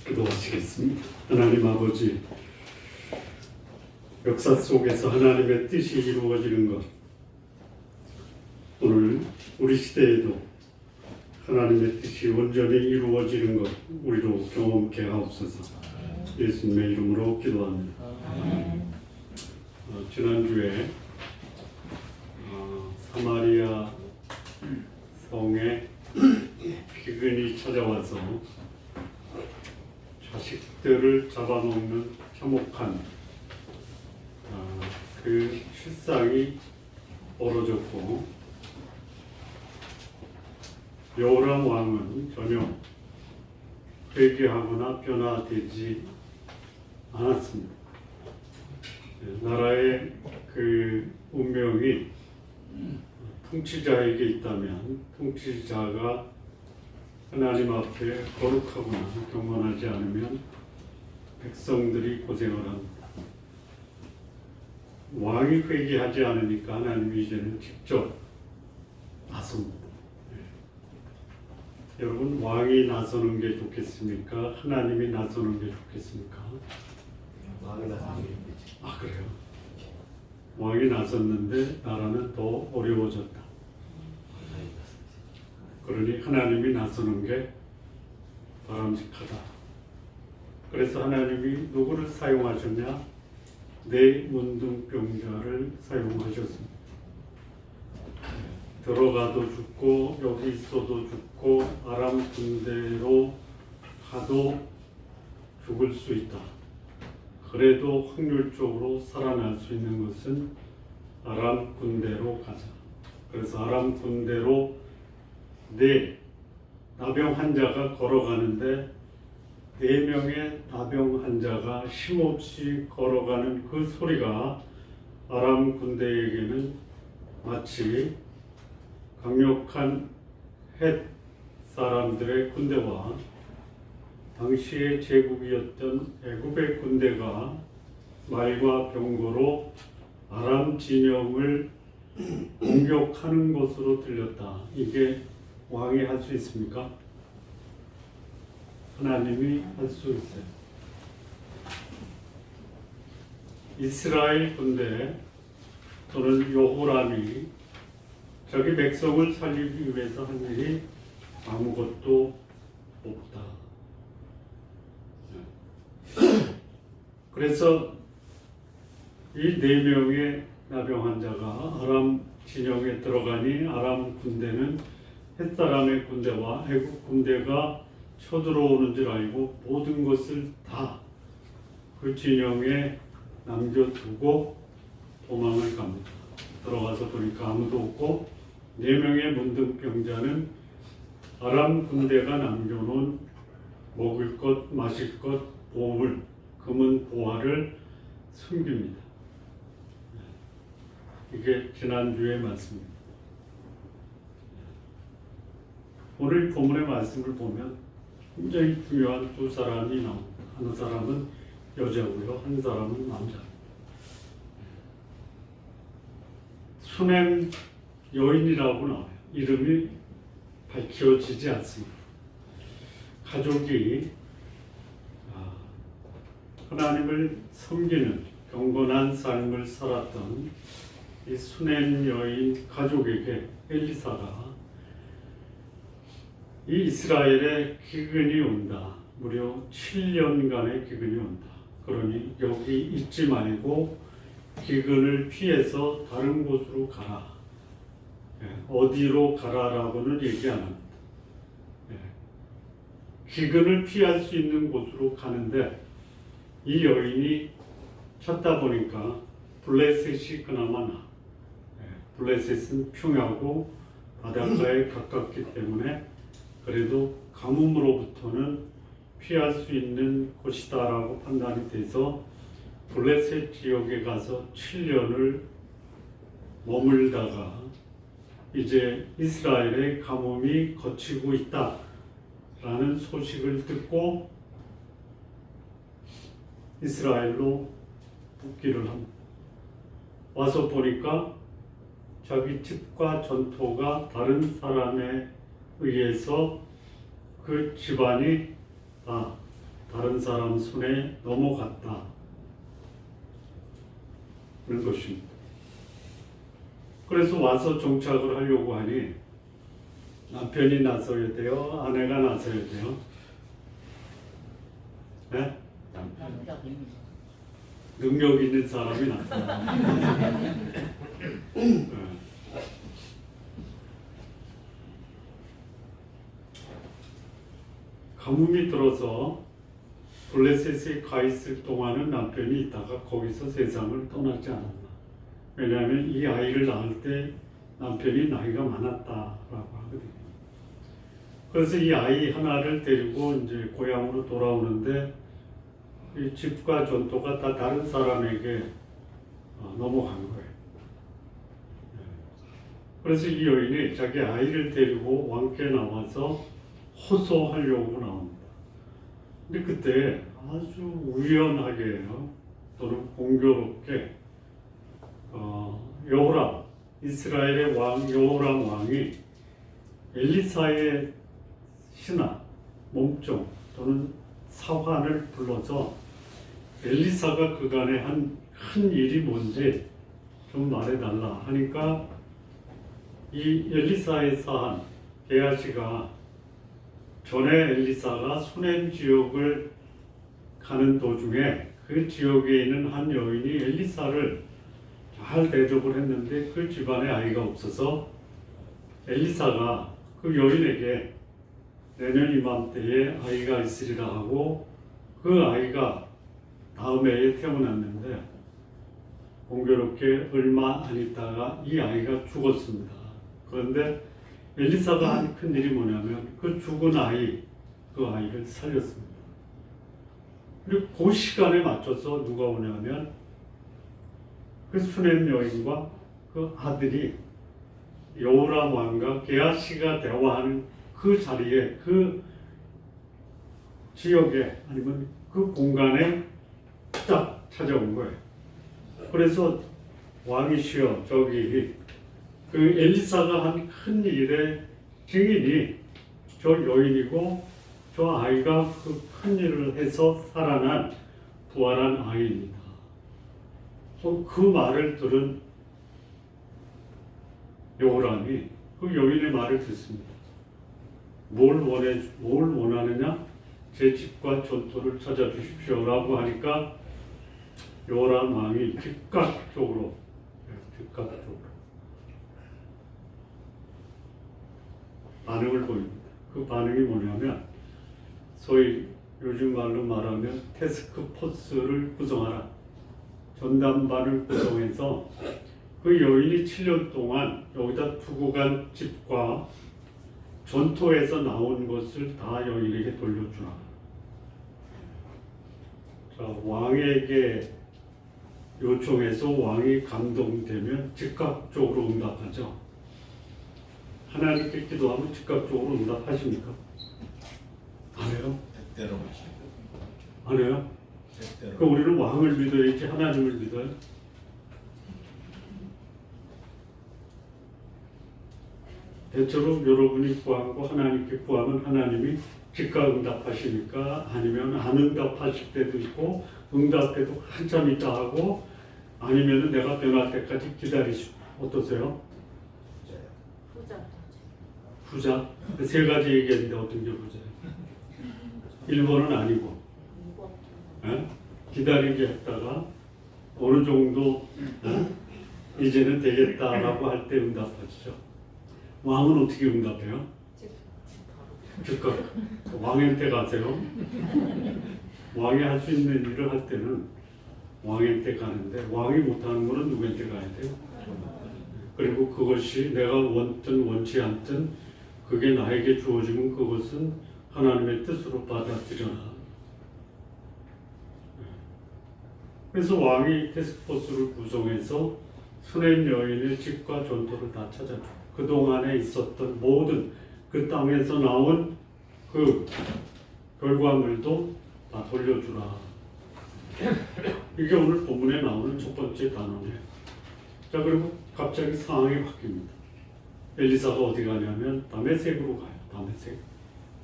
기도하시겠습니다. 하나님 아버지, 역사 속에서 하나님의 뜻이 이루어지는 것, 오늘 우리 시대에도 하나님의 뜻이 온전히 이루어지는 것 우리로 경험케 하옵소서. 예수님의 이름으로 기도합니다. 지난주에 사마리아 성에 기근이 찾아와서 자식들을 잡아먹는 참혹한 그 실상이 벌어졌고, 여호람 왕은 전혀 회개하거나 변화되지 않았습니다. 나라의 그 운명이 통치자에게 있다면 통치자가 하나님 앞에 거룩하거나 경건하지 않으면 백성들이 고생을 합니다. 왕이 회개하지 않으니까 하나님이 이제는 직접 나섭니다. 여러분, 왕이 나서는 게 좋겠습니까? 하나님이 나서는 게 좋겠습니까? 왕이 나서는 게 좋겠지. 아, 그래요? 왕이 나섰는데 나라는 더 어려워졌다. 그러니 하나님이 나서는 게 바람직하다. 그래서 하나님이 누구를 사용하셨냐? 네 문둥병자를 사용하셨습니다. 들어가도 죽고 여기 있어도 죽고 아람 군대로 가도 죽을 수 있다. 그래도 확률적으로 살아날 수 있는 것은 아람 군대로 가자. 그래서 아람 군대로 네 나병 환자가 걸어가는데 4명의 나병 환자가 쉼없이 걸어가는 그 소리가 아람 군대에게는 마치 강력한 헷 사람들의 군대와 당시의 제국이었던 애굽의 군대가 말과 병거로 아람 진영을 공격하는 것으로 들렸다. 이게 왕이 할 수 있습니까? 하나님이 할 수 있어요. 이스라엘 군대 또는 여호람이 자기 백성을 살리기 위해서 한 일이 아무것도 없다. 그래서 이 4명의 나병 환자가 아람 진영에 들어가니 아람 군대는 햇사람의 군대와 애국 군대가 쳐들어오는 줄 알고 모든 것을 다 그 진영에 남겨두고 도망을 갑니다. 들어가서 보니까 아무도 없고 4명의 문둥병자는 아람 군대가 남겨놓은 먹을 것, 마실 것, 보물, 금은 보화를 숨깁니다. 이게 지난주의 말씀입니다. 오늘 본문의 말씀을 보면 굉장히 중요한 2사람이 나옵니다. 한 사람은 여자고요, 한 사람은 남자입니다. 수넴 여인이라고 나와요. 이름이 밝혀지지 않습니다. 가족이 하나님을 섬기는 경건한 삶을 살았던 이 수넴 여인 가족에게 엘리사가 이 이스라엘에 기근이 온다. 무려 7년간의 기근이 온다. 그러니 여기 있지 말고 기근을 피해서 다른 곳으로 가라. 어디로 가라라고는 얘기 안 합니다. 기근을 피할 수 있는 곳으로 가는데 이 여인이 찾다 보니까 블레셋이 그나마 나. 블레셋은 평야고 바닷가에 가깝기 때문에 그래도 가뭄으로부터는 피할 수 있는 곳이다라고 판단이 돼서 블레셋 지역에 가서 7년을 머물다가 이제 이스라엘의 가뭄이 거치고 있다라는 소식을 듣고 이스라엘로 복귀를 합니다. 와서 보니까 자기 집과 전토가 다른 사람에 의해서 그 집안이 다 다른 사람 손에 넘어갔다는 것입니다. 그래서 와서 정착을 하려고 하니 남편이 나서야 돼요? 아내가 나서야 돼요? 네? 능력 있는 사람이 나타나. 네. 가뭄이 들어서 블레셋에 가 있을 동안은 남편이 있다가 거기서 세상을 떠나지 않았나. 왜냐하면 이 아이를 낳을 때 남편이 나이가 많았다라고 하거든요. 그래서 이 아이 하나를 데리고 이제 고향으로 돌아오는데 이 집과 전토가 다 다른 사람에게 넘어간 거예요. 그래서 이 여인이 자기 아이를 데리고 왕께 나와서 호소하려고 나옵니다. 근데 그때 아주 우연하게요, 또는 공교롭게 여호람, 이스라엘의 왕 여호람 왕이 엘리사의 신하, 몸종 또는 사환을 불러서 엘리사가 그간에 한 큰 일이 뭔지 좀 말해달라 하니까 이 엘리사의 사한 게하시가 전에 엘리사가 수넴 지역을 가는 도중에 그 지역에 있는 한 여인이 엘리사를 잘 대접을 했는데 그 집안에 아이가 없어서 엘리사가 그 여인에게 내년 이맘때에 아이가 있으리라 하고 그 아이가 다음 해에 태어났는데 공교롭게 얼마 안 있다가 이 아이가 죽었습니다. 그런데 엘리사가 한 큰 일이 뭐냐면 그 죽은 아이, 그 아이를 살렸습니다. 그리고 그 시간에 맞춰서 누가 오냐면 그 수넴 여인과 그 아들이 여호람 왕과 게하시가 대화하는 그 자리에, 그 지역에, 아니면 그 공간에 딱 찾아온 거예요. 그래서 왕이시여, 저기 그 엘리사가 한 큰 일의 증인이 저 여인이고 저 아이가 그 큰 일을 해서 살아난 부활한 아이입니다. 그 말을 들은 여호람이 그 여인의 말을 듣습니다. 뭘 원하느냐? 제 집과 전토를 찾아주십시오라고 하니까 여호람 왕이 즉각적으로 반응을 보입니다. 그 반응이 뭐냐면 소위 요즘 말로 말하면 태스크포스를 구성하라. 전담반을 구성해서 그 여인이 7년 동안 여기다 두고 간 집과 전토에서 나온 것을 다 여인에게 돌려주라. 자, 왕에게 요청해서 왕이 감동되면 즉각적으로 응답하죠. 하나님께 기도하면 즉각적으로 응답하십니까? 안 해요? 때때로 마시고. 안 해요? 때때로. 그럼 우리는 왕을 믿어야지 하나님을 믿어요? 대체로 여러분이 구하고 하나님께 구하면 하나님이 즉각 응답하시니까, 아니면 안 응답하실 때도 있고 응답해도 한참 있다 하고, 아니면 내가 변할 때까지 기다리시고. 어떠세요? 부자? 세 가지 얘기했는데 어떤 게 부자예요? 1번은 아니고, 에? 기다리게 했다가 어느 정도 이제는 되겠다라고 할 때 응답하시죠. 왕은 어떻게 응답해요? 즉각. 왕한테 가세요. 왕이 할 수 있는 일을 할 때는 왕한테 가는데, 왕이 못하는 거는 누구한테 가야 돼요? 그리고 그것이 내가 원든 원치 않든 그게 나에게 주어지면 그것은 하나님의 뜻으로 받아들여라. 그래서 왕이 태스크포스를 구성해서 수넴 여인의 집과 전토를 다 찾아주고, 그동안에 있었던 모든 그 땅에서 나온 그 결과물도 다 돌려주라. 이게 오늘 본문에 나오는 첫 번째 단어네요. 자, 그리고 갑자기 상황이 바뀝니다. 엘리사가 어디 가냐면 다메섹으로 가요.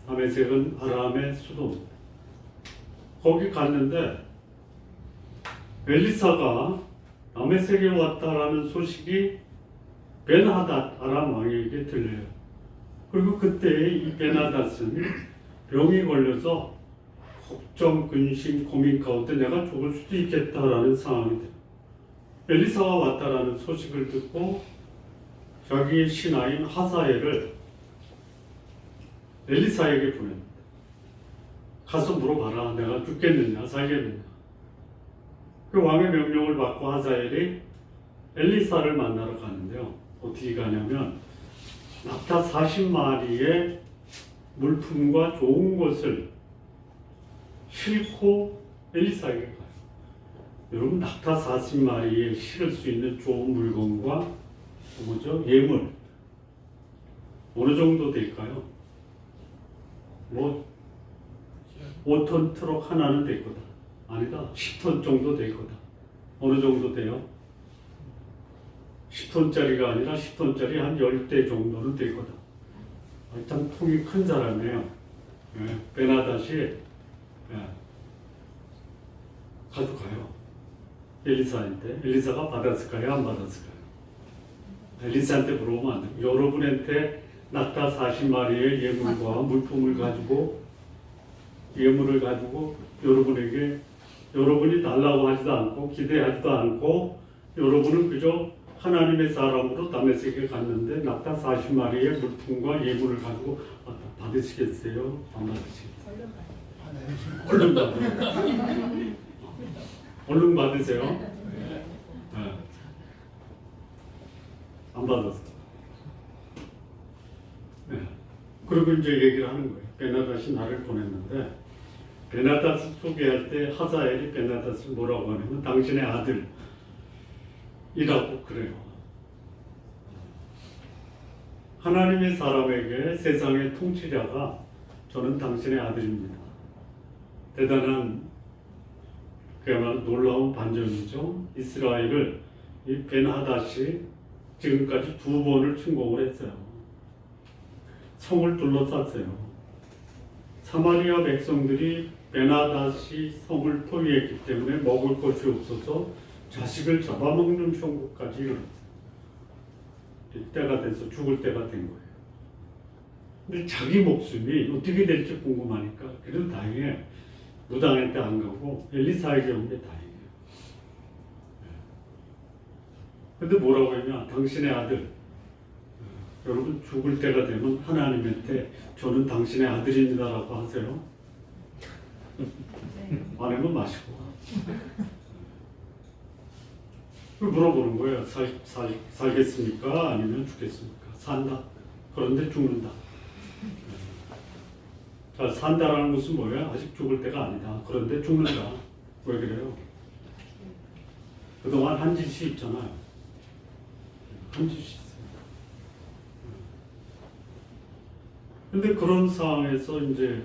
다메섹은 아람의 수도입니다. 거기 갔는데 엘리사가 남의 세계에 왔다라는 소식이 벤하닷 아람 왕에게 들려요. 그리고 그때 이 벤하닷은 병이 걸려서 걱정, 근심, 고민 가운데 내가 죽을 수도 있겠다라는 상황이 돼요. 엘리사가 왔다라는 소식을 듣고 자기의 신하인 하사엘을 엘리사에게 보냅니다. 가서 물어봐라. 내가 죽겠느냐 살겠느냐. 그 왕의 명령을 받고 하사엘이 엘리사를 만나러 가는데요. 어떻게 가냐면 낙타 40마리의 물품과 좋은 것을 싣고 엘리사에게 가요. 여러분 낙타 40마리에 실을 수 있는 좋은 물건과 뭐죠? 예물 어느 정도 될까요? 뭐 5톤 트럭 하나는 될 거다. 아니다. 10톤 정도 될 거다. 어느 정도 돼요? 10톤짜리가 아니라 10톤짜리 한 10대 정도는 될 거다. 참 통이 큰 사람이에요. 벤하닷이 가져가요. 엘리사한테. 엘리사가 받았을까요? 안 받았을까요? 엘리사한테 물어보면 안 돼요. 여러분한테 낙타 40마리의 예물과 물품을 가지고 예물을 가지고 여러분에게 여러분이 달라고 하지도 않고 기대하지도 않고 여러분은 그저 하나님의 사람으로 다메섹에 갔는데 낙타 40마리의 물품과 예물을 가지고 받으시겠어요? 안 받으시겠어요? 얼른 받으세요. 얼른 받으세요. 네. 안 받았어요. 네. 그리고 이제 얘기를 하는 거예요. 벤하닷이 나를 보냈는데 벤하닷을 소개할 때 하사엘이 벤하닷을 뭐라고 하냐면 당신의 아들이라고 그래요. 하나님의 사람에게 세상의 통치자가 저는 당신의 아들입니다. 대단한 그야말로 놀라운 반전이죠. 이스라엘을 이 벤하닷이 지금까지 2번을 침공을 했어요. 성을 둘러쌌어요. 사마리아 백성들이 벤하닷이 성을 포위했기 때문에 먹을 것이 없어서 자식을 잡아먹는 형국까지 이르렀어요. 때가 돼서 죽을 때가 된 거예요. 근데 자기 목숨이 어떻게 될지 궁금하니까 그래도 다행히 무당한테 안 가고 엘리사에게 온 게 다행이에요. 근데 뭐라고 했냐? 당신의 아들. 여러분 죽을 때가 되면 하나님한테 저는 당신의 아들입니다라고 하세요. 안 하면 마시고. 물어보는 거예요. 살겠습니까? 아니면 죽겠습니까? 산다. 그런데 죽는다. 자, 산다라는 것은 뭐예요? 아직 죽을 때가 아니다. 그런데 죽는다. 왜 그래요? 그동안 한 짓이 있잖아요. 한 짓이 있어요. 근데 그런 상황에서 이제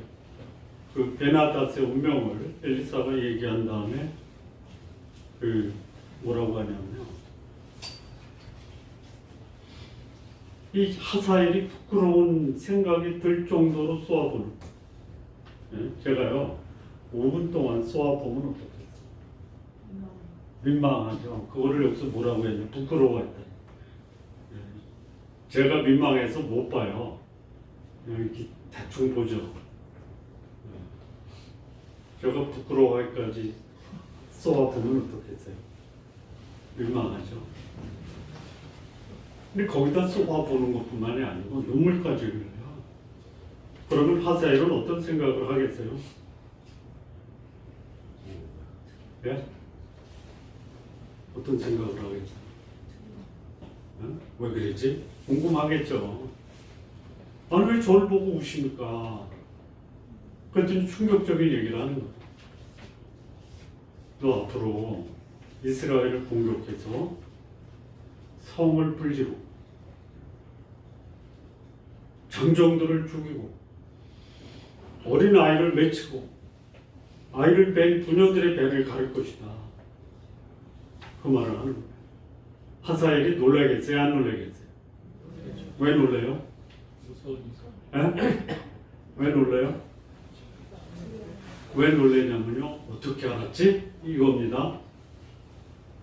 그 벤하닷의 운명을 엘리사가 얘기한 다음에 그 뭐라고 하냐면요. 이 하사엘이 부끄러운 생각이 들 정도로 쏘아보는. 제가요 5분 동안 쏘아보면 어떻겠어요? 민망하죠. 그거를 여기서 뭐라고 했냐? 부끄러워했다. 제가 민망해서 못 봐요. 이렇게 대충 보죠. 제가 부끄러워할까지 쏘아보면 어떻겠어요? 민망하죠. 근데 거기다 쏘아보는 것뿐만이 아니고 눈물까지 흘려요. 그러면 하사엘은 어떤 생각을 하겠어요? 예? 어떤 생각을 하겠어요? 왜 그랬지? 궁금하겠죠. 아니 왜 저를 보고 우십니까? 그랬더니 충격적인 얘기를 하는 거예요. 너 앞으로 이스라엘을 공격해서 성을 불지르고 장정들을 죽이고 어린 아이를 맺히고 아이를 뺀 부녀들의 배를 가릴 것이다. 그 말을 하는 거예요. 하사엘이 놀라겠어요? 안 놀라겠어요? 왜 놀래요? 왜 놀래요? 왜 놀래냐면요. 어떻게 알았지? 이겁니다.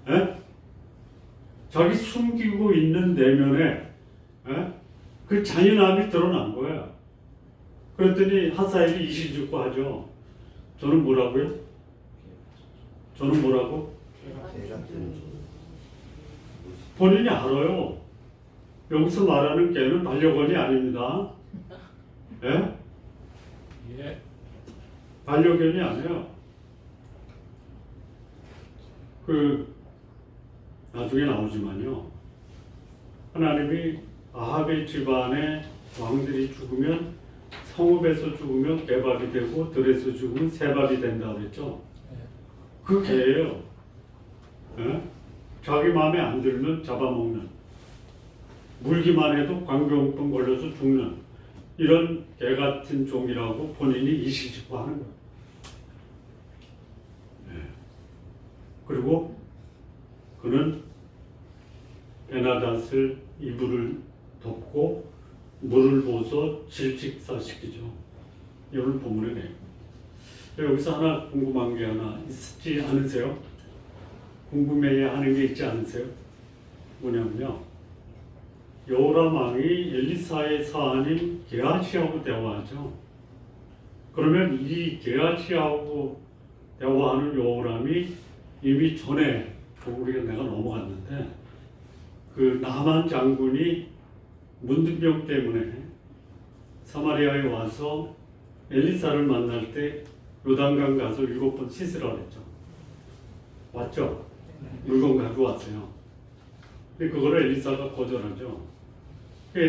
에? 자기 숨기고 있는 내면에 그 잔인함이 드러난 거야. 그랬더니 하사엘이 이실직고 하죠. 저는 뭐라고요? 저는 뭐라고? 본인이 알아요. 여기서 말하는 개는 반려견이 아닙니다. 예? 예. 반려견이 아니에요. 나중에 나오지만요. 하나님이 아합의 집안에 왕들이 죽으면 성읍에서 죽으면 개밥이 되고 들에서 죽으면 새밥이 된다고 그랬죠. 그 개예요. 예? 자기 마음에 안 들면 잡아먹는, 물기만 해도 광경병 걸려서 죽는 이런 개 같은 종이라고 본인이 이실직고 하는 거예요. 예. 그리고 그는 베나닷을 이불을 덮고 물을 부어서 질직사시키죠. 이걸 본문에 내요. 여기서 하나 궁금한 게 하나 있지 않으세요? 궁금해야 하는 게 있지 않으세요? 뭐냐면요. 여호람 왕이 엘리사의 사안인 게하시하고 대화하죠. 그러면 이 게하시하고 대화하는 여호람이 이미 전에 우리가 내가 넘어갔는데 그 나만 장군이 문둥병 때문에 사마리아에 와서 엘리사를 만날 때 요단강 가서 7번 씻으라 그랬죠. 왔죠? 물건 가져왔어요. 근데 그거를 엘리사가 거절하죠.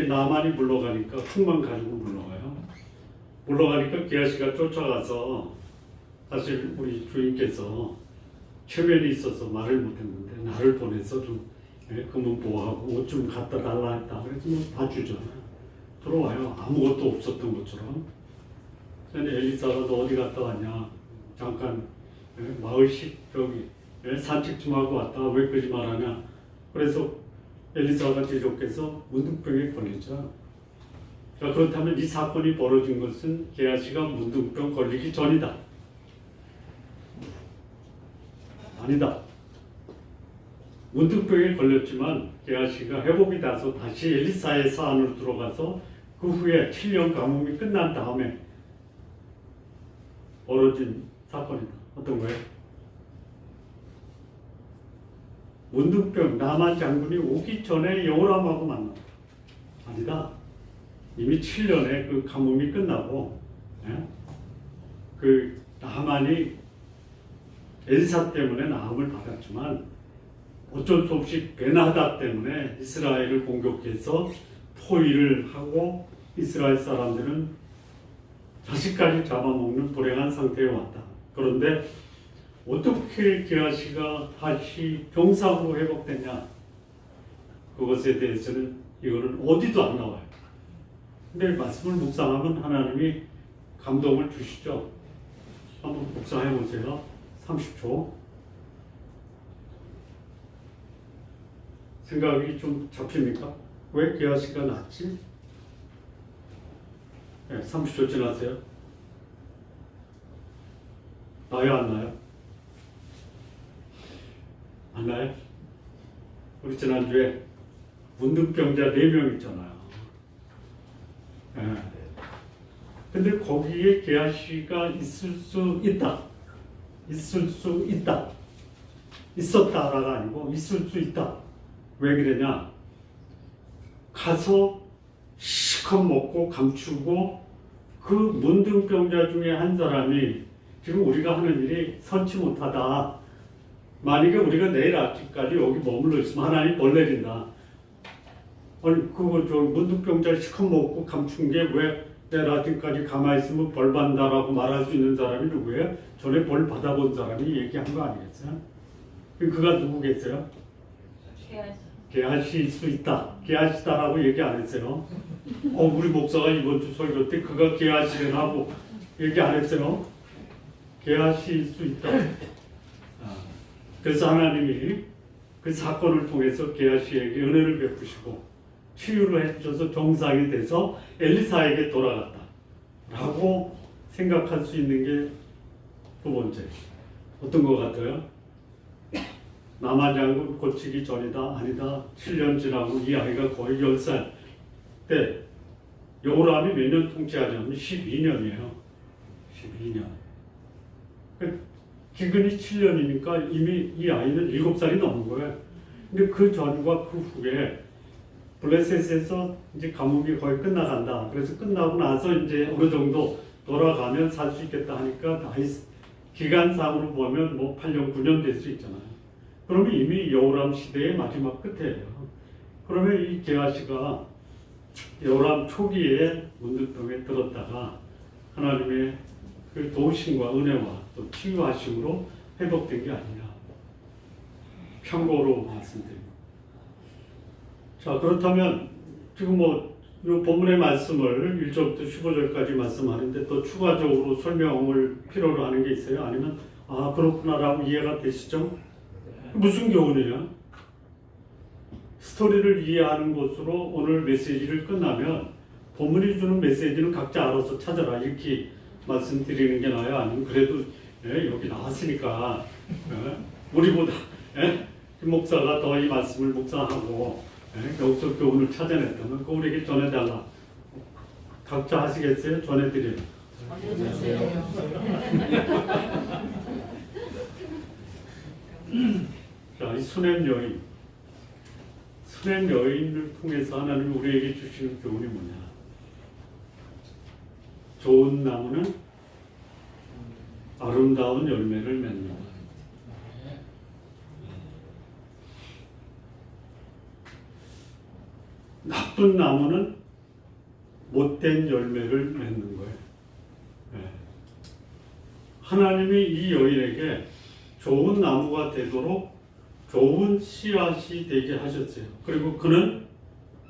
나만이 물러가니까 흙만 가지고 물러가요. 물러가니까 게하시가 쫓아가서 사실 우리 주인께서 체면이 있어서 말을 못했는데 나를 보내서 좀 금은 보호하고 옷 좀 갖다 달라 했다. 그래서 다 주잖아요. 들어와요. 아무것도 없었던 것처럼. 근데 엘리사가 너 어디 갔다 왔냐? 잠깐 마을식 저기 산책 좀 하고 왔다. 왜 거짓말하냐? 그래서 엘리사가 지족해서 문둥병에 걸리죠. 자, 그렇다면 이 사건이 벌어진 것은 게하시가 문둥병 걸리기 전이다. 아니다. 문둥병에 걸렸지만 게하시가 회복이 돼서 다시 엘리사의 사안으로 들어가서 그 후에 7년 가뭄이 끝난 다음에 벌어진 사건이다. 어떤 거예요? 문둥병 나만 장군이 오기 전에 여호람하고 만났다. 아니다. 이미 7년에 그 가뭄이 끝나고 그 나만이 엘사 때문에 나음을 받았지만 어쩔 수 없이 베나닷 때문에 이스라엘을 공격해서 포위를 하고 이스라엘 사람들은 자식까지 잡아먹는 불행한 상태에 왔다. 그런데 어떻게 게하시가 다시 정상으로 회복됐냐? 그것에 대해서는 이거는 어디도 안 나와요. 근데 말씀을 묵상하면 하나님이 감동을 주시죠. 한번 묵상해 보세요. 30초. 생각이 좀 잡힙니까? 왜 게하시가 낫지? 네, 30초 지나세요. 나요, 안 나요? 안 나요? 우리 지난주에 문둥병자 4명 있잖아요. 네. 근데 거기에 게하시가 있을 수 있다. 있을 수 있다. 있었다가 아니고 있을 수 있다. 왜 그러냐? 가서 시컷 먹고 감추고 그 문둥병자 중에 한 사람이 지금 우리가 하는 일이 선치 못하다. 만약에 우리가 내일 아침까지 여기 머물러 있으면 하나님 벌 내린다. 아니 그거 저 문둥병자 시컷 먹고 감춘 게 왜 내일 아침까지 가만히 있으면 벌 받는다라고 말할 수 있는 사람이 누구예요? 전에 벌 받아본 사람이 얘기한 거 아니겠어요? 그가 누구겠어요? 게하시일 수 있다. 게하시다라고 얘기 안 했어요. 우리 목사가 이번 주 설교 때 그가 게하시라고 얘기 안 했어요. 게하시일 수 있다. 그래서 하나님이 그 사건을 통해서 게하시에게 은혜를 베푸시고 치유를 해줘서 정상이 돼서 엘리사에게 돌아갔다 라고 생각할 수 있는 게 두 번째 어떤 것 같아요? 남한장군 고치기 전이다 아니다 7년 지나고 이 아이가 거의 10살 때 여호람이 몇 년 통치하냐면 12년이에요. 12년. 기근이 7년이니까 이미 이 아이는 7살이 넘은 거예요. 근데 그 전과 그 후에 블레셋에서 이제 감옥이 거의 끝나간다. 그래서 끝나고 나서 이제 어느 정도 돌아가면 살 수 있겠다 하니까 나이 기간상으로 보면 뭐 8년, 9년 될 수 있잖아요. 그러면 이미 여호람 시대의 마지막 끝이에요. 그러면 이 게하시가 여호람 초기에 문둥병에 들었다가 하나님의 그 도우심과 은혜와 또 치유하심으로 회복된 게 아니냐. 참고로 말씀드립니다. 자, 그렇다면 지금 뭐 이 본문의 말씀을 1절부터 15절까지 말씀하는데 또 추가적으로 설명을 필요로 하는 게 있어요? 아니면 아 그렇구나라고 이해가 되시죠? 무슨 교훈이에요? 스토리를 이해하는 것으로 오늘 메시지를 끝나면 본문이 주는 메시지는 각자 알아서 찾아라 이렇게 말씀드리는 게 나아요? 아니면 그래도 여기 나왔으니까 우리보다 김 목사가 더 이 말씀을 묵상하고 여기서 교훈을 찾아냈다면 그거 우리에게 전해달라. 각자 하시겠어요? 전해드려요. 자, 이 수냄 여인을 통해서 하나님이 우리에게 주시는 교훈이 뭐냐? 좋은 나무는 아름다운 열매를 맺는다. 나쁜 나무는 못된 열매를 맺는 거예요. 하나님이 이 여인에게 좋은 나무가 되도록 좋은 씨앗이 되게 하셨어요. 그리고 그는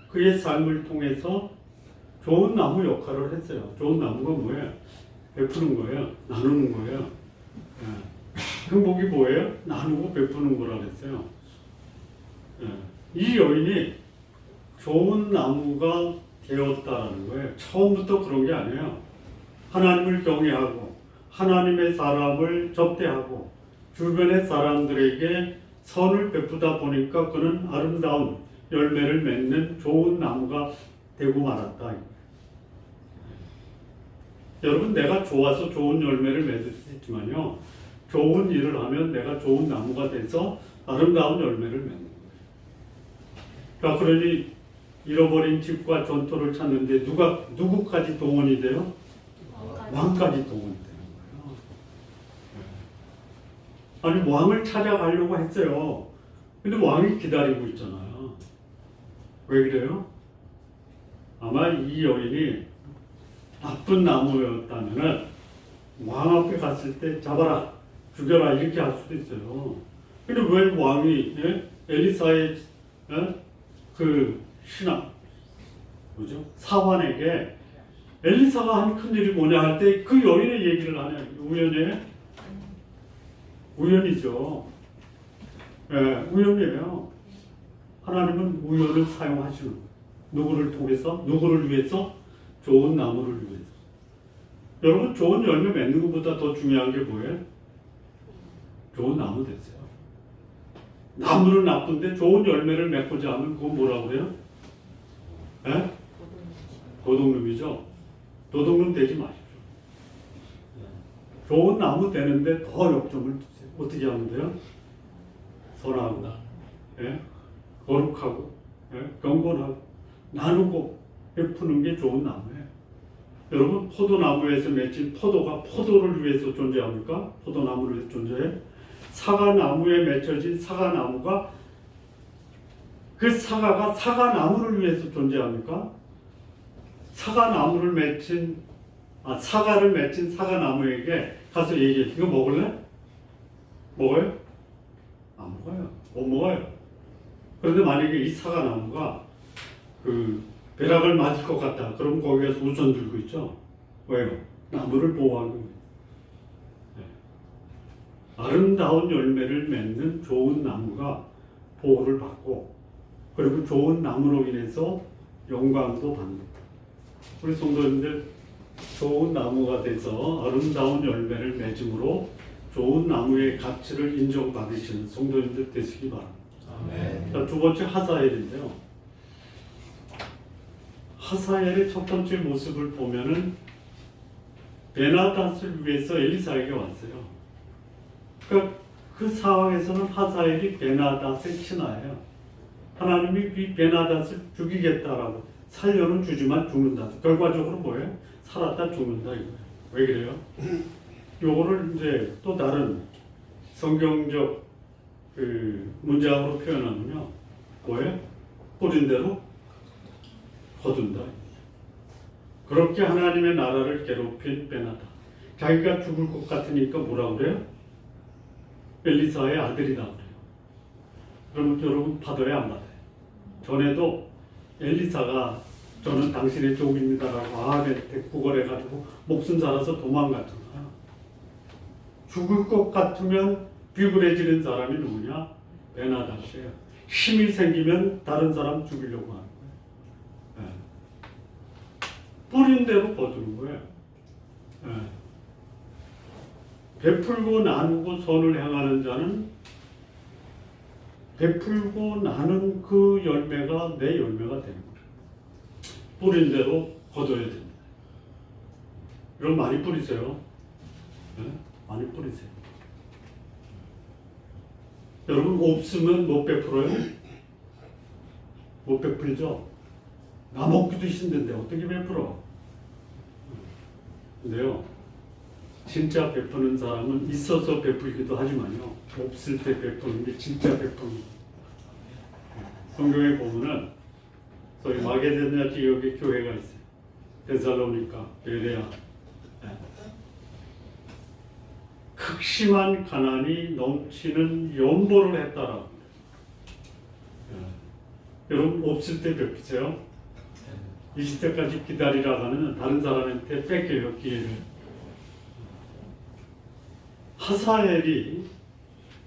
그의 삶을 통해서 좋은 나무 역할을 했어요. 좋은 나무가 뭐예요? 베푸는 거예요. 나누는 거예요. 행복이 뭐예요? 나누고 베푸는 거라 그랬어요. 이 여인이 좋은 나무가 되었다는 거예요. 처음부터 그런 게 아니에요. 하나님을 경외하고 하나님의 사람을 접대하고 주변의 사람들에게 선을 베푸다 보니까 그는 아름다운 열매를 맺는 좋은 나무가 되고 말았다. 여러분, 내가 좋아서 좋은 열매를 맺을 수 있지만요, 좋은 일을 하면 내가 좋은 나무가 돼서 아름다운 열매를 맺는 거예요. 자, 그러니 잃어버린 집과 전토를 찾는데 누구까지 동원이 돼요? 왕까지 동원이 되는 거예요. 아니, 왕을 찾아가려고 했어요. 근데 왕이 기다리고 있잖아요. 왜 그래요? 아마 이 여인이 나쁜 나무였다면 왕 앞에 갔을 때 잡아라, 죽여라 이렇게 할 수도 있어요. 근데 왜 왕이 엘리사의 그 신하 뭐죠? 사환에게 엘리사가 한 큰일이 뭐냐 할 때 그 여인의 얘기를 하냐? 우연이에요? 우연이죠. 우연이에요. 하나님은 우연을 사용하시는 거예요. 누구를 통해서? 누구를 위해서? 좋은 나무를 위해서. 여러분, 좋은 열매 맺는 것보다 더 중요한 게 뭐예요? 좋은 나무 됐어요. 나무는 나쁜데 좋은 열매를 맺고자 하면 그건 뭐라고 그래요? 도둑놈이죠. 도둑놈 되지 마십시오. 좋은 나무 되는데 더 역점을 두세요. 어떻게 하면 돼요? 선하고, 거룩하고, 경건하고, 나누고 베푸는 게 좋은 나무예요. 여러분, 포도나무에서 맺힌 포도가 포도를 위해서 존재합니까? 포도나무를 위해서 존재해? 사과나무에 맺혀진 사과나무가 그 사과가 사과나무를 위해서 존재합니까? 사과를 맺힌 사과나무에게 가서 얘기해. 이거 먹을래? 먹어요? 안 먹어요. 못 먹어요. 그런데 만약에 이 사과나무가 그 벼락을 맞을 것 같다. 그럼 거기 가서 우선 들고 있죠. 왜요? 나무를 보호하는 거예요. 아름다운 열매를 맺는 좋은 나무가 보호를 받고, 그리고 좋은 나무로 인해서 영광도 받는 거예요. 우리 성도님들, 좋은 나무가 돼서 아름다운 열매를 맺음으로 좋은 나무의 가치를 인정받으시는 성도님들 되시기 바랍니다. 아멘. 자, 두 번째 하사엘인데요. 하사엘의 첫 번째 모습을 보면은 베나닷을 위해서 엘리사에게 왔어요. 그러니까 그 상황에서는 하사엘이 베나닷의 신하예요. 하나님이 이 베나닷을 죽이겠다라고 살려는 주지만 죽는다. 결과적으로 뭐예요? 살았다 죽는다 이거예요. 왜 그래요? 요거를 이제 또 다른 성경적 그 문장으로 표현하면요, 뭐예요? 뿌린 대로 거둔다. 그렇게 하나님의 나라를 괴롭힌 베나다. 자기가 죽을 것 같으니까 뭐라 그래요? 엘리사의 아들이다 그래요. 그러면 여러분 받아야 안 받아요? 전에도 엘리사가 저는 당신의 종입니다라고 아합한테 구걸해가지고 목숨 살아서 도망갔잖아요. 죽을 것 같으면 비굴해지는 사람이 누구냐? 베나닷이에요. 힘이 생기면 다른 사람 죽이려고 하는 거예요. 뿌린 대로 거두는 거예요. 베풀고 나누고 선을 행하는 자는 베풀고 나눈 그 열매가 내 열매가 되는 거예요. 뿌린 대로 거둬야 됩니다. 이런 많이 뿌리세요. 많이 뿌리세요. 여러분 없으면 못 베풀어요? 못 베풀죠? 나 먹기도 힘든데 어떻게 베풀어? 근데요, 진짜 베푸는 사람은 있어서 베풀기도 하지만요, 없을 때 베푸는 게 진짜 베푸는 거예요. 성경에 보면은 소위 마게도냐 지역에 교회가 있어요. 데살로니가, 베레아. 극심한 가난이 넘치는 연보를 했다라고. 여러분 없을 때 베푸세요. 있을 때까지 기다리라가는 다른 사람한테 뺏겨요, 기회를. 하사엘이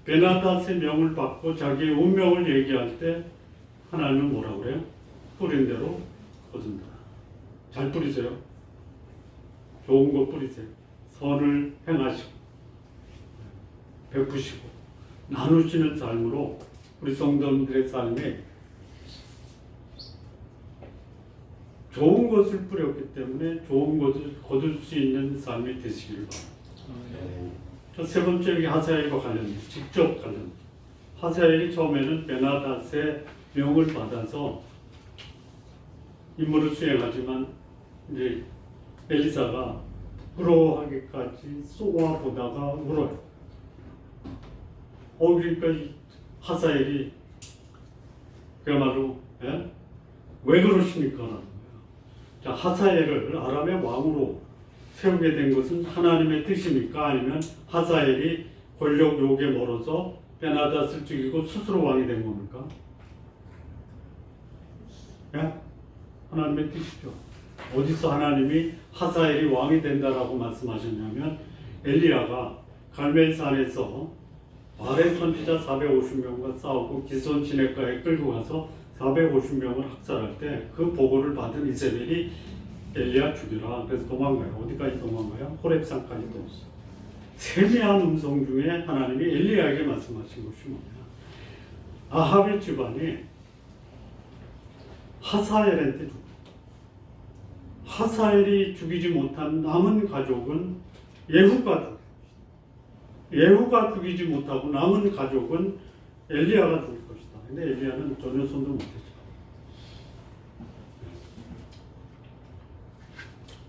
베나닷의 명을 받고 자기의 운명을 얘기할 때 하나님은 뭐라고 그래요? 뿌린 대로 거둔다. 잘 뿌리세요. 좋은 거 뿌리세요. 선을 행하시고 베푸시고 나누시는 삶으로 우리 성도님들의 삶에 좋은 것을 뿌렸기 때문에 좋은 것을 거둘 수 있는 삶이 되시길 바랍니다. 세 번째 여기 하사엘과 관련돼요. 직접 관련. 하사엘이 처음에는 베나닷의 명을 받아서 임무를 수행하지만 이제 엘리사가 부러워하기까지 쏘아 보다가 울어요. 그러니까 하사엘이 그야말로 왜 그러십니까? 라는 거예요. 자, 하사엘을 아람의 왕으로 세우게 된 것은 하나님의 뜻입니까? 아니면 하사엘이 권력 욕에 멀어서 베나닷을 죽이고 스스로 왕이 된 겁니까? 하나님의 뜻이죠. 어디서 하나님이 하사엘이 왕이 된다라고 말씀하셨냐면 엘리야가 갈멜산에서 바알의 선지자 450명과 싸우고 기손 시내가에 끌고 가서 450명을 학살할 때 그 보고를 받은 이세벨이 엘리야 죽여라. 그래서 도망가요. 어디까지 도망가요? 호렙산까지 도왔어요. 세미한 음성 중에 하나님이 엘리야에게 말씀하신 것이 뭐냐? 아합의 집안이 하사엘한테 죽고 하사엘이 죽이지 못한 남은 가족은 예후가 죽이지 못하고 남은 가족은 엘리야가 죽일 것이다. 근데 엘리야는 전혀 손도 못 대죠.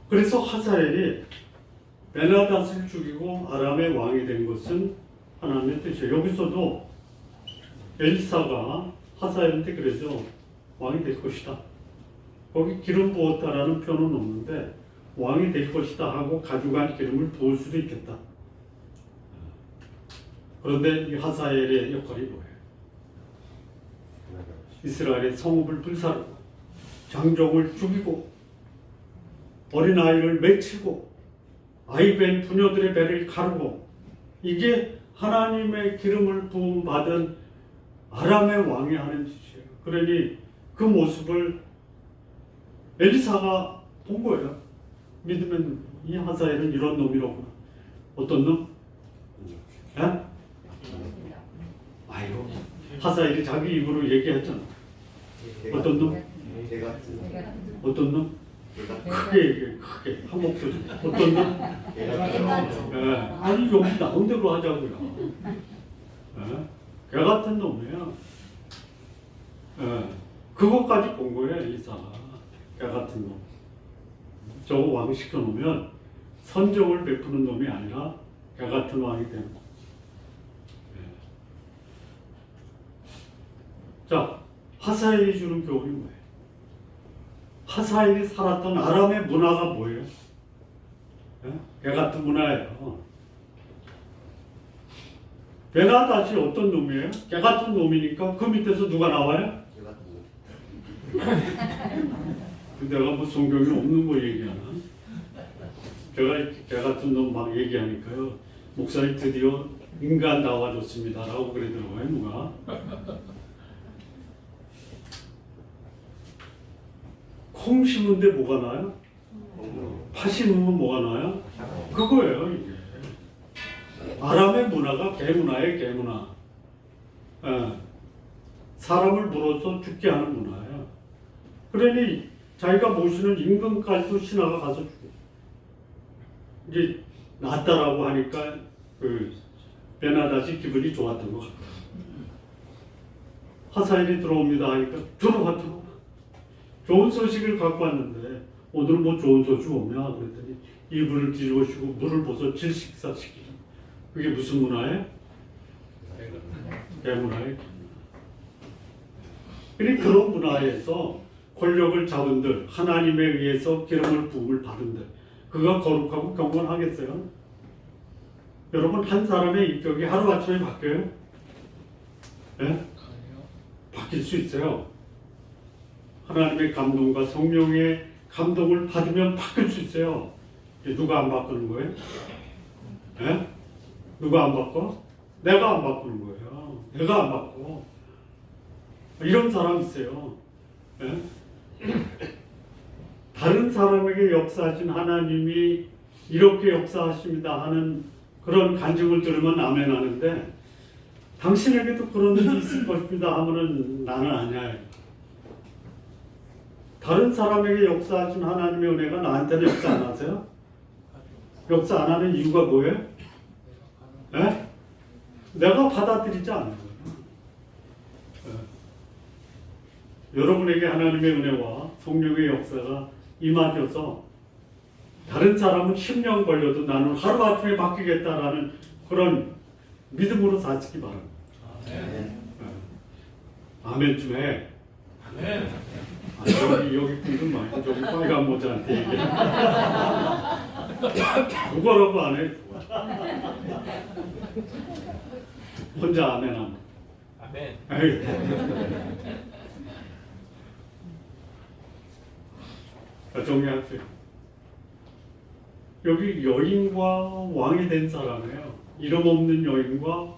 그래서 하사엘이 베나닷을 죽이고 아람의 왕이 된 것은 하나님의 뜻이에요. 여기서도 엘리사가 하사엘한테 그러죠. 왕이 될 것이다. 거기 기름 부었다라는 표현은 없는데 왕이 될 것이다 하고 가져간 기름을 부을 수도 있겠다. 그런데 이 하사엘의 역할이 뭐예요? 이스라엘의 성읍을 불사르고 장정을 죽이고 어린아이를 맺히고 아이벤 부녀들의 배를 가르고, 이게 하나님의 기름을 부음받은 아람의 왕이 하는 짓이에요. 그러니 그 모습을 엘리사가 본 거예요. 믿으면 이 하사엘은 이런 놈이로구나. 어떤 놈? 하사엘이 자기 입으로 얘기했잖아. 어떤 놈? 개 같은 어떤 놈? 개 같은 크게 얘기해, 크게 한 목소리. 어떤 놈? 개 같은 예, 아니 여기 나온 대로 하자고요. 예? 개 같은 놈이에요. 예, 그것까지 본 거예요, 이사가. 개 같은 놈. 저거 왕 시켜놓으면 선정을 베푸는 놈이 아니라 개 같은 왕이 되는 거예요. 예. 자, 하사엘이 주는 교훈이 뭐예요? 하사엘이 살았던 아람의 문화가 뭐예요? 예? 개 같은 문화예요. 베나다시 어떤 놈이에요? 개 같은 놈이니까 그 밑에서 누가 나와요? 개 같은 내가 뭐 성경에 없는 거 얘기하나? 제가 개 같은 놈 막 얘기하니까요. 목사님 드디어 인간 나와줬습니다 라고 그러더라고요. 누가? 콩 심은데 뭐가 나요? 파 심으면 뭐가 나요? 그거예요 이게. 아람의 문화가 개문화예요, 개문화. 예. 사람을 물어서 죽게 하는 문화예요. 그러니 자기가 모시는 임금까지도 신하가 가서 죽여. 이제 낫다라고 하니까 그 베나다시 기분이 좋았던 것 같아요. 하사엘이 들어옵니다 하니까 들어와. 좋은 소식을 갖고 왔는데 오늘 뭐 좋은 소식 없냐 그랬더니 이불을 뒤집으시고 물을 벗어 질식사시키는. 그게 무슨 문화예요? 대문화예요. 그러니 그런 문화에서 권력을 잡은들, 하나님에 의해서 기름을 부음을 받은들, 그가 거룩하고 경건하겠어요? 여러분, 한 사람의 인격이 하루아침에 바뀌어요? 예? 바뀔 수 있어요. 하나님의 감동과 성령의 감동을 받으면 바뀔 수 있어요. 누가 안 바꾸는 거예요? 예? 누가 안 바꿔? 내가 안 바꾸는 거예요. 내가 안 바꿔. 이런 사람 있어요. 예? 다른 사람에게 역사하신 하나님이 이렇게 역사하십니다 하는 그런 간증을 들으면 아멘 하는데, 당신에게도 그런 일이 있을 것입니다 하면은 나는 아니야. 다른 사람에게 역사하신 하나님의 은혜가 나한테는 역사 안 하세요? 역사 안 하는 이유가 뭐예요? 예? 내가 받아들이지 않는 거예요. 예. 여러분에게 하나님의 은혜와 성령의 역사가 임하셔서 다른 사람은 10년 걸려도 나는 하루아침에 바뀌겠다라는 그런 믿음으로 사시기 바랍니다. 예. 아멘 좀 해. 아멘. 여기 분들 많이 저기 빨간 모자한테 얘기해. 그거라고 안 해. 혼자 아멘 하면. 아멘. 정리할게요. 여기 여인과 왕이 된 사람이에요. 이름 없는 여인과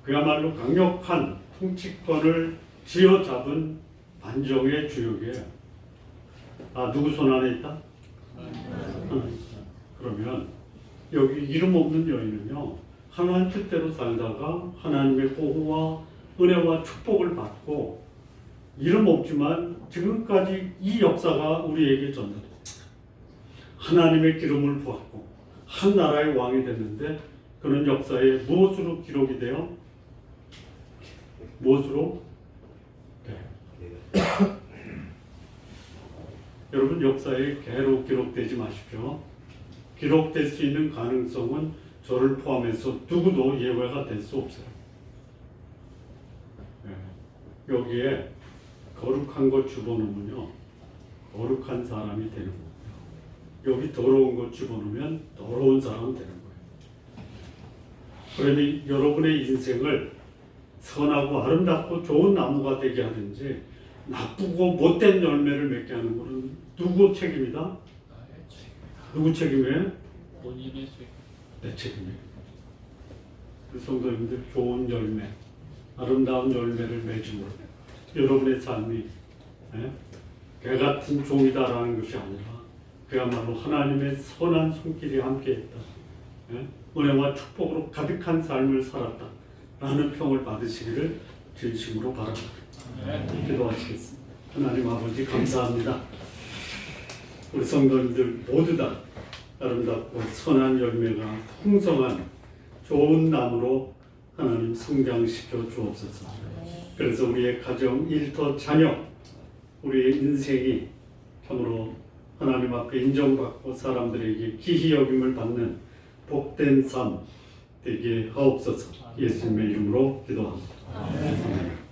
그야말로 강력한 통치권을 쥐어잡은 반정의 주역이에요. 아, 누구 손 안에 있다? 그러면 여기 이름 없는 여인은요, 하나님 뜻대로 살다가 하나님의 보호와 은혜와 축복을 받고 이름 없지만 지금까지 이 역사가 우리에게 전달돼요. 하나님의 기름을 부었고 한 나라의 왕이 됐는데 그는 역사에 무엇으로 기록이 돼요? 무엇으로? 네. 여러분, 역사에 개로 기록되지 마십시오. 기록될 수 있는 가능성은 저를 포함해서 누구도 예외가 될 수 없어요. 네. 여기에 거룩한 것 집어넣으면요, 거룩한 사람이 되는 거예요. 여기 더러운 것 집어넣으면 더러운 사람이 되는 거예요. 그러니 여러분의 인생을 선하고 아름답고 좋은 나무가 되게 하든지 나쁘고 못된 열매를 맺게 하는 것은 누구 책임이다? 나의 책임이다. 누구 책임이에요? 본인의 책임. 내 책임이에요. 그 성도님들, 좋은 열매, 아름다운 열매를 맺음으로 여러분의 삶이 개 같은 종이다라는 것이 아니라 그야말로 하나님의 선한 손길이 함께했다, 은혜와 축복으로 가득한 삶을 살았다 라는 평을 받으시기를 진심으로 바랍니다. 아멘. 기도하시겠습니다. 하나님 아버지 감사합니다. 우리 성도님들 모두 다 아름답고 선한 열매가 풍성한 좋은 나무로 하나님 성장시켜 주옵소서. 그래서 우리의 가정, 일터, 자녀, 우리의 인생이 참으로 하나님 앞에 인정받고 사람들에게 기히 여김을 받는 복된 삶 되게 하옵소서. 예수님의 이름으로 기도합니다. 아멘. 아멘.